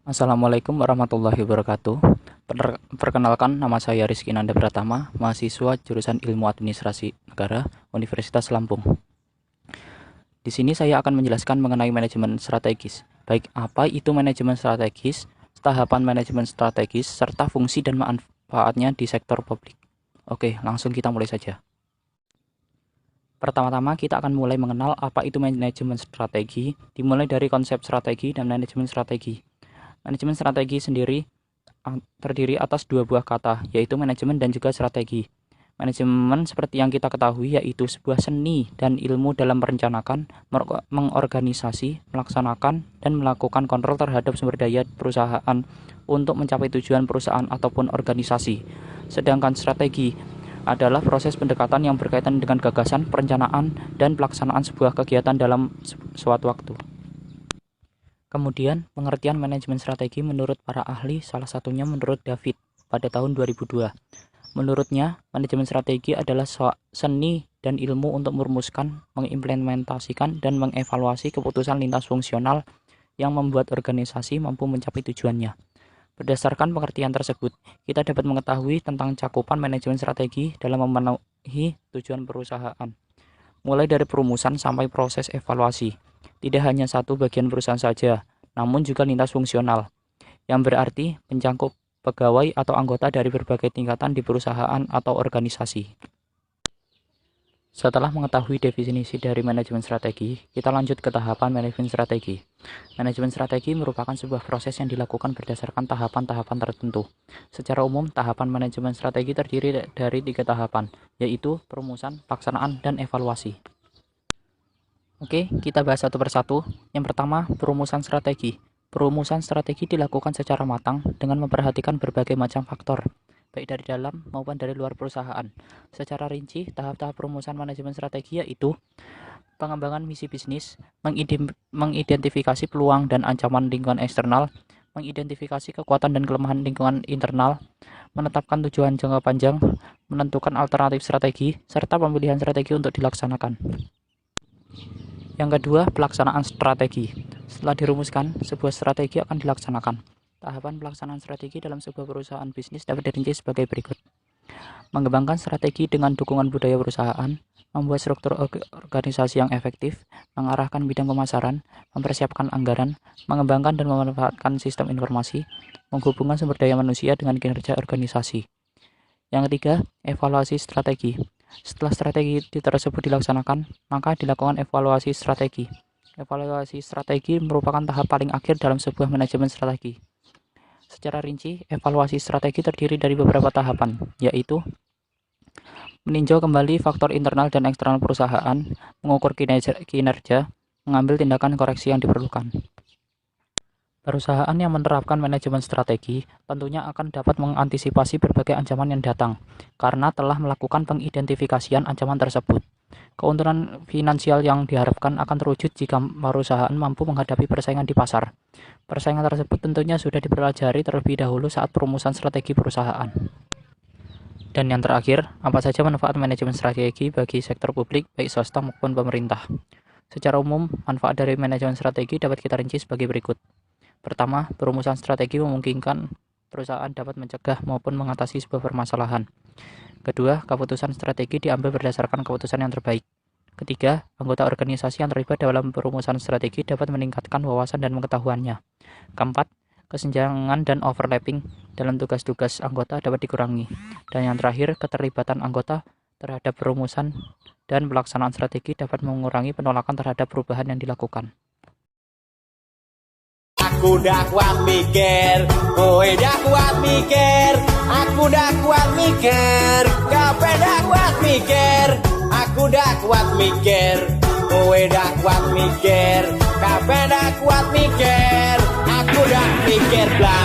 Assalamualaikum warahmatullahi wabarakatuh. Perkenalkan, nama saya Rizky Nanda Pratama, mahasiswa jurusan Ilmu Administrasi Negara, Universitas Lampung. Di sini saya akan menjelaskan mengenai manajemen strategis. Baik, apa itu manajemen strategis, tahapan manajemen strategis, serta fungsi dan manfaatnya di sektor publik. Oke, langsung kita mulai saja. Pertama-tama kita akan mulai mengenal apa itu manajemen strategi, dimulai dari konsep strategi dan manajemen strategi. Manajemen strategi sendiri terdiri atas dua buah kata, yaitu manajemen dan juga strategi. Manajemen seperti yang kita ketahui yaitu sebuah seni dan ilmu dalam merencanakan, mengorganisasi, melaksanakan, dan melakukan kontrol terhadap sumber daya perusahaan untuk mencapai tujuan perusahaan ataupun organisasi. Sedangkan strategi adalah proses pendekatan yang berkaitan dengan gagasan, perencanaan, dan pelaksanaan sebuah kegiatan dalam suatu waktu. Kemudian, pengertian manajemen strategi menurut para ahli, salah satunya menurut David pada tahun 2002. Menurutnya, manajemen strategi adalah seni dan ilmu untuk merumuskan, mengimplementasikan, dan mengevaluasi keputusan lintas fungsional yang membuat organisasi mampu mencapai tujuannya. Berdasarkan pengertian tersebut, kita dapat mengetahui tentang cakupan manajemen strategi dalam memenuhi tujuan perusahaan, mulai dari perumusan sampai proses evaluasi. Tidak hanya satu bagian perusahaan saja, namun juga lintas fungsional, yang berarti mencakup pegawai atau anggota dari berbagai tingkatan di perusahaan atau organisasi. Setelah mengetahui definisi dari manajemen strategi, kita lanjut ke tahapan manajemen strategi. Manajemen strategi merupakan sebuah proses yang dilakukan berdasarkan tahapan-tahapan tertentu. Secara umum, tahapan manajemen strategi terdiri dari 3 tahapan, yaitu perumusan, pelaksanaan, dan evaluasi. Oke, kita bahas satu persatu. Yang pertama, perumusan strategi. Perumusan strategi dilakukan secara matang dengan memperhatikan berbagai macam faktor, baik dari dalam maupun dari luar perusahaan. Secara rinci, tahap-tahap perumusan manajemen strategi yaitu pengembangan misi bisnis, mengidentifikasi peluang dan ancaman lingkungan eksternal, mengidentifikasi kekuatan dan kelemahan lingkungan internal, menetapkan tujuan jangka panjang, menentukan alternatif strategi, serta pemilihan strategi untuk dilaksanakan. Yang kedua, pelaksanaan strategi. Setelah dirumuskan, sebuah strategi akan dilaksanakan. Tahapan pelaksanaan strategi dalam sebuah perusahaan bisnis dapat dirinci sebagai berikut. Mengembangkan strategi dengan dukungan budaya perusahaan, membuat struktur organisasi yang efektif, mengarahkan bidang pemasaran, mempersiapkan anggaran, mengembangkan dan memanfaatkan sistem informasi, menghubungkan sumber daya manusia dengan kinerja organisasi. Yang ketiga, evaluasi strategi. Setelah strategi tersebut dilaksanakan, maka dilakukan evaluasi strategi. Evaluasi strategi merupakan tahap paling akhir dalam sebuah manajemen strategi. Secara rinci, evaluasi strategi terdiri dari beberapa tahapan, yaitu meninjau kembali faktor internal dan eksternal perusahaan, mengukur kinerja, mengambil tindakan koreksi yang diperlukan. Perusahaan yang menerapkan manajemen strategi tentunya akan dapat mengantisipasi berbagai ancaman yang datang, karena telah melakukan pengidentifikasian ancaman tersebut. Keuntungan finansial yang diharapkan akan terwujud jika perusahaan mampu menghadapi persaingan di pasar. Persaingan tersebut tentunya sudah dipelajari terlebih dahulu saat perumusan strategi perusahaan. Dan yang terakhir, apa saja manfaat manajemen strategi bagi sektor publik, baik swasta maupun pemerintah? Secara umum, manfaat dari manajemen strategi dapat kita rinci sebagai berikut. Pertama, perumusan strategi memungkinkan perusahaan dapat mencegah maupun mengatasi sebuah permasalahan. Kedua, keputusan strategi diambil berdasarkan keputusan yang terbaik. Ketiga, anggota organisasi yang terlibat dalam perumusan strategi dapat meningkatkan wawasan dan pengetahuannya. Keempat, kesenjangan dan overlapping dalam tugas-tugas anggota dapat dikurangi. Dan yang terakhir, keterlibatan anggota terhadap perumusan dan pelaksanaan strategi dapat mengurangi penolakan terhadap perubahan yang dilakukan. Aku dah kuat mikir, kowe dah kuat mikir. Aku dah kuat mikir, kowe dah kuat mikir. Aku dah kuat mikir, kowe dah kuat mikir. Kowe dah kuat mikir, aku dah mikir bla.